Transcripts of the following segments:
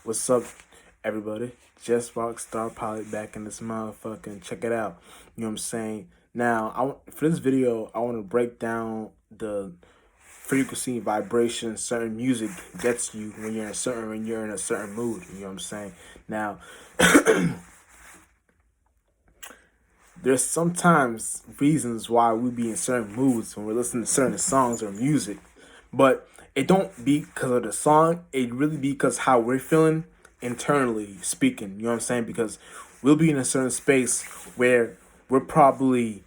What's up, everybody? Just Rockstar Pilot back in this motherfucking. Check it out. You know what I'm saying? Now, for this video, I want to break down the frequency, vibration, certain music gets you when you're in a certain mood. You know what I'm saying? Now, there's sometimes reasons why we be in certain moods when we're listening to certain songs or music, but it don't be because of the song. It really be because how we're feeling internally speaking. You know what I'm saying? Because we'll be in a certain space where we're probably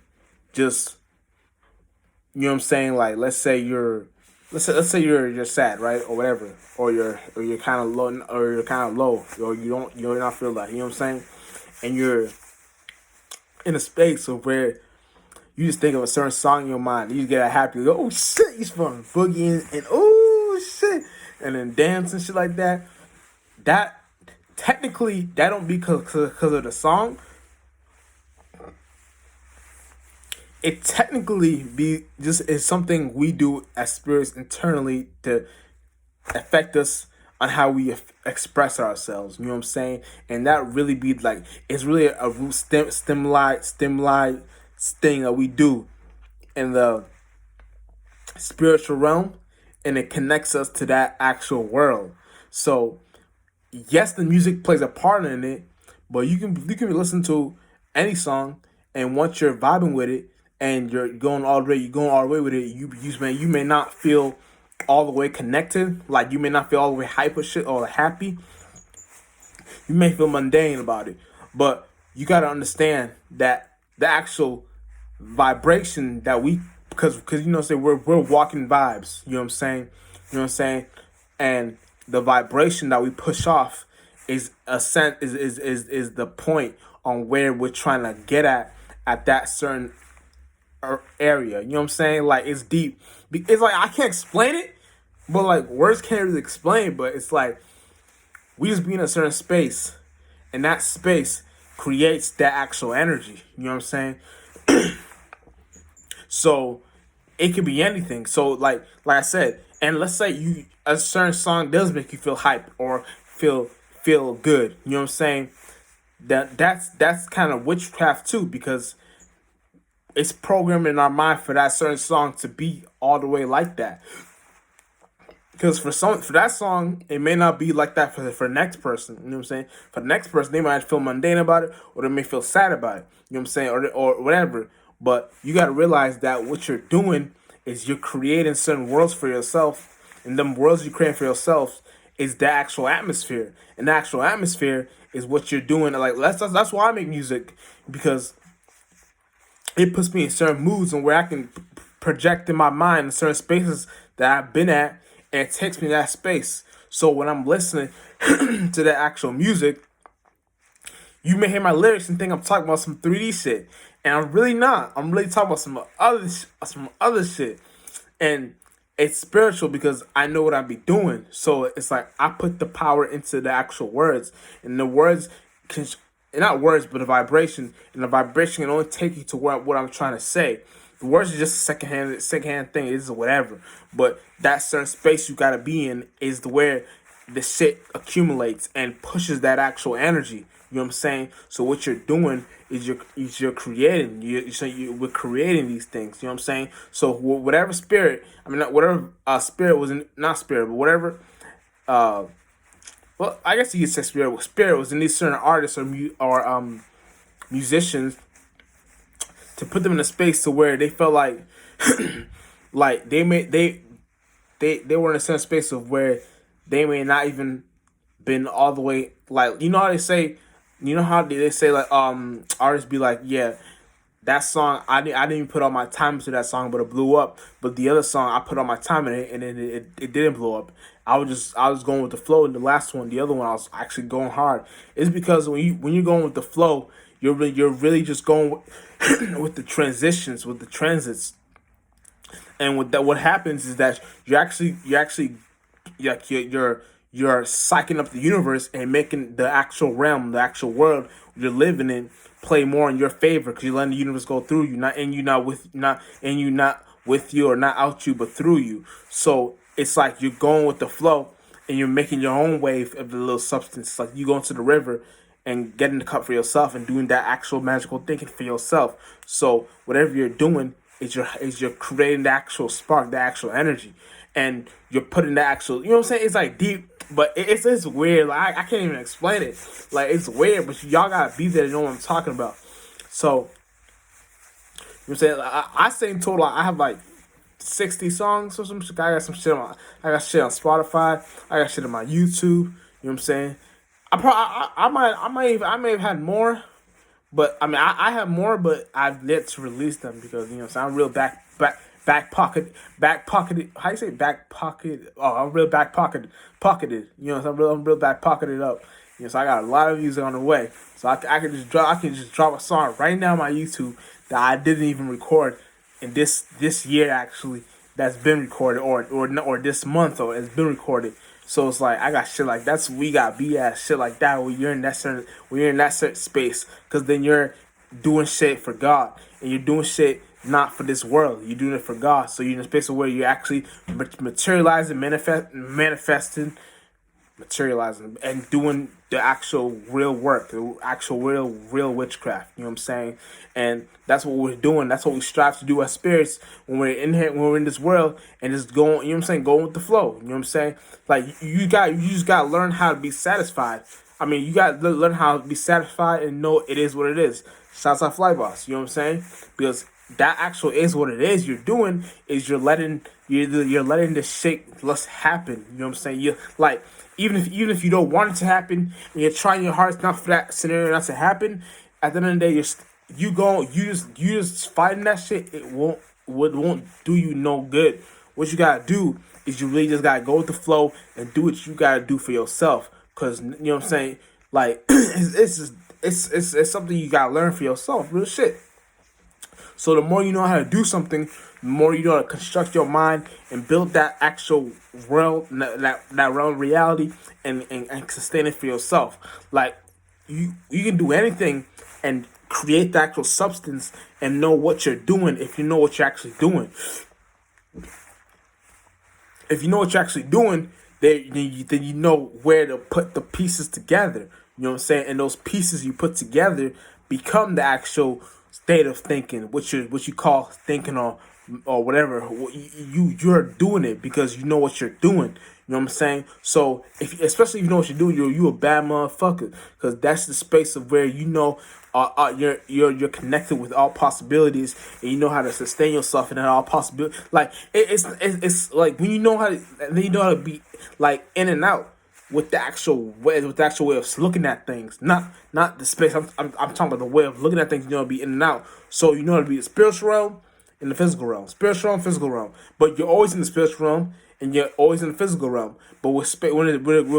just, you know what I'm saying, like let's say you're sad, right, or whatever, or you're kind of low, or you're not feel that, you know what I'm saying, and you're in a space of where you just think of a certain song in your mind. You just get a happy, oh shit, he's from boogie and oh shit, and then dance and shit like that. That technically that don't be because of the song. It technically be just is something we do as spirits internally to affect us on how we express ourselves. You know what I'm saying? And that really be like it's really a root stimuli thing that we do in the spiritual realm, and it connects us to that actual world. So yes, the music plays a part in it, but you can listen to any song, and once you're vibing with it and you're going all the way with it, you may not feel all the way connected, like you may not feel all the way hype or shit or happy. You may feel mundane about it, but you gotta understand that the actual vibration that we because you know say we're walking vibes, you know what I'm saying, and the vibration that we push off is a sense is the point on where we're trying to get at that certain area, you know what I'm saying, like it's deep. It's like I can't explain it, but like words can't really explain, but it's like we just be in a certain space, and that space creates that actual energy, you know what I'm saying. So it could be anything. So like I said, and let's say you a certain song does make you feel hype or feel good. You know what I'm saying? That's kind of witchcraft too, because it's programmed in our mind for that certain song to be all the way like that. Because for that song, it may not be like that for the next person. You know what I'm saying? For the next person, they might feel mundane about it, or they may feel sad about it. You know what I'm saying? Or whatever. But you got to realize that what you're doing is you're creating certain worlds for yourself, and them worlds you create for yourself is the actual atmosphere, and the actual atmosphere is what you're doing. Like that's why I make music, because it puts me in certain moods and where I can project in my mind in certain spaces that I've been at, and it takes me to that space. So when I'm listening to the actual music, you may hear my lyrics and think I'm talking about some 3D shit, and I'm really not. I'm really talking about some other shit, and it's spiritual because I know what I be doing. So it's like I put the power into the actual words, and the words can not words, but a vibration, and the vibration can only take you to what I'm trying to say. The words are just a secondhand thing. It's whatever, but that certain space you gotta be in is where the shit accumulates and pushes that actual energy. You know what I'm saying? So what you're doing is you're creating. We're creating these things. You know what I'm saying? So whatever spirit, I mean, whatever spirit was in, not spirit, but whatever. Well, I guess you could say spirit. Spirit was in these certain artists or musicians, to put them in a space to where they felt like like they were in a certain space of where they may not even been all the way, like, you know how they say, like artists be like, yeah, that song I didn't even put all my time into that song, but it blew up. But the other song I put all my time in it, and it didn't blow up. I was going with the flow. And the last one, the other one, I was actually going hard. It's because when you're going with the flow, you're really just going with the transitions, with the transits. And with that, what happens is that you're psyching up the universe and making the actual realm, the actual world you're living in, play more in your favor, because you're letting the universe go through you, not with you, or not out you, but through you. So it's like you're going with the flow, and you're making your own wave of the little substance. Like you go into the river and getting the cup for yourself and doing that actual magical thinking for yourself. So whatever you're doing is you're creating the actual spark, the actual energy, and you're putting the actual. You know what I'm saying? It's like deep, but it's weird. Like I can't even explain it. Like it's weird, but y'all gotta be there to know what I'm talking about. So you know what I'm saying? I say in total, I have like 60 songs or some shit. I got some shit on. I got shit on Spotify. I got shit on my YouTube. You know what I'm saying? I may have had more, but I mean, I have more, but I've yet to release them because you know, so I'm real back pocket. How you say back pocket? Oh, I'm real pocketed. You know, so I'm real back pocketed up. You know, so I got a lot of music on the way. So I can just drop a song right now on my YouTube that I didn't even record in this year actually that's been recorded or this month or it's been recorded. So it's like I got shit like that's we got BS shit like that when you're in that certain space because then you're doing shit for God and you're doing shit not for this world. You're doing it for God. So you're in a space where you're actually materializing, materializing and doing the actual real work, the actual real witchcraft. You know what I'm saying? And that's what we're doing. That's what we strive to do as spirits when we're in here, when we're in this world, and just going. You know what I'm saying? Going with the flow. You know what I'm saying? Like you just got to learn how to be satisfied. I mean, you got to learn how to be satisfied and know it is what it is. Shouts out Flyboss. You know what I'm saying? Because that actual is what it is. You're doing is you're letting the shit just happen. You know what I'm saying? You like even if you don't want it to happen and you're trying your hardest not for that scenario not to happen, at the end of the day you just fighting that shit. It won't do you no good. What you gotta do is you really just gotta go with the flow and do what you gotta do for yourself. Cause you know what I'm saying? Like it's something you gotta learn for yourself. Real shit. So the more you know how to do something, the more you know how to construct your mind and build that actual realm, that realm reality, and sustain it for yourself. Like you can do anything and create the actual substance and know what you're doing if you know what you're actually doing. If you know what you're actually doing, then you know where to put the pieces together. You know what I'm saying? And those pieces you put together become the actual state of thinking, what you call thinking or whatever. You're doing it because you know what you're doing. You know what I'm saying? So especially if you know what you're doing, you a bad motherfucker because that's the space of where you know you're connected with all possibilities and you know how to sustain yourself in all possibilities. Like it's like when you know how to then you know how to be like in and out with the actual way of looking at things, not the space. I'm talking about the way of looking at things. You know, to be in and out. So you know how to be the spiritual realm in the physical realm, spiritual realm, physical realm. But you're always in the spiritual realm and you're always in the physical realm. But we're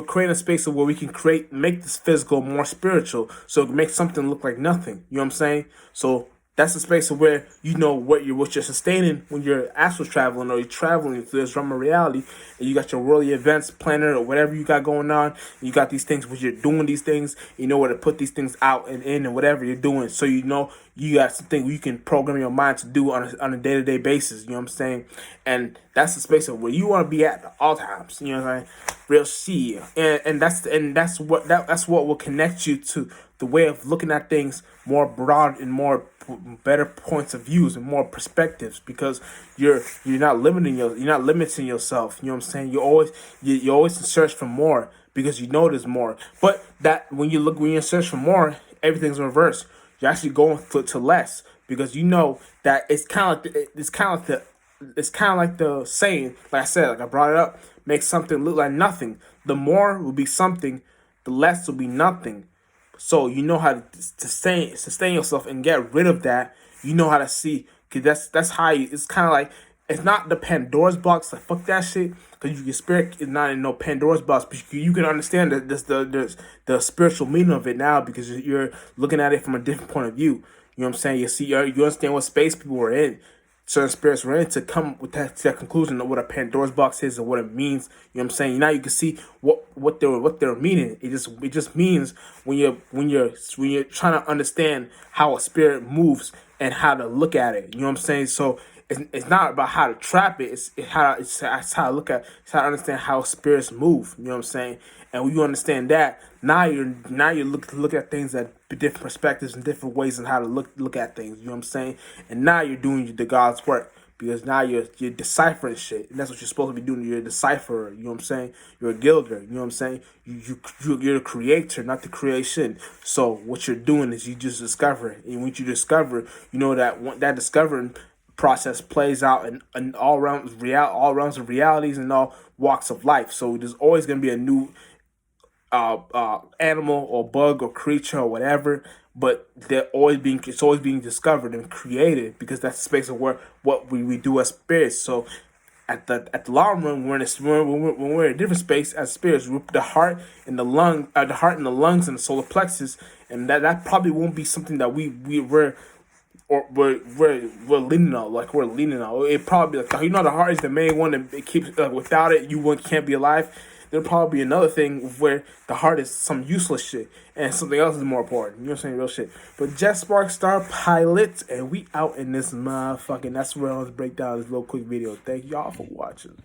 creating a space where we can make this physical more spiritual, so it can make something look like nothing. You know what I'm saying? So that's the space of where you know what you're sustaining when you're astral traveling or you're traveling through this realm of reality, and you got your worldly events planner or whatever you got going on. You got these things where you're doing these things. You know where to put these things out and in and whatever you're doing. So you know you got something you can program your mind to do on a day-to-day basis. You know what I'm saying? And that's the space of where you want to be at all times. You know what I'm saying? Real shit. And that's what will connect you to the way of looking at things more broad and more better points of views and more perspectives, because you're not limiting yourself. You know what I'm saying? You're always in search for more because you know there's more. But that when you're in search for more, everything's reversed. You're actually going to less because you know that it's kind of like the saying, like I said, like I brought it up, make something look like nothing. The more will be something, the less will be nothing. So you know how to sustain yourself and get rid of that. You know how to see, cause that's how it's kind of like, it's not the Pandora's box. Like fuck that shit, cause your spirit is not in no Pandora's box. But you can understand that the spiritual meaning of it now because you're looking at it from a different point of view. You know what I'm saying? You understand what space people are in. Certain spirits were in to come with that conclusion of what a Pandora's box is and what it means. You know what I'm saying? Now you can see what they're meaning. It just means when you're trying to understand how a spirit moves and how to look at it. You know what I'm saying? So it's not about how to trap it. It's how to look at, it's how to understand how spirits move. You know what I'm saying? And when you understand that, now you're look at things at different perspectives and different ways on how to look at things. You know what I'm saying? And now you're doing the God's work, because now you're deciphering shit, and that's what you're supposed to be doing. You're a decipherer. You know what I'm saying? You're a gilder. You know what I'm saying? You're the creator, not the creation. So what you're doing is you just discover it, and once you discover, you know that that discovering process plays out in all realms of realities and all walks of life. So there's always going to be a new animal or bug or creature or whatever, but it's always being discovered and created, because that's the space of where what we do as spirits. So at the long run, when we're in a different space as spirits, the heart and the heart and the lungs and the solar plexus, and that probably won't be something that we're leaning on, like we're leaning on. It probably be like, you know, the heart is the main one that it keeps, without it can't be alive. There'll probably be another thing where the heart is some useless shit and something else is more important. You know what I'm saying? Real shit. But Jet Spark Star Pilot, and we out in this motherfucking. That's where I was break down this little quick video. Thank y'all for watching.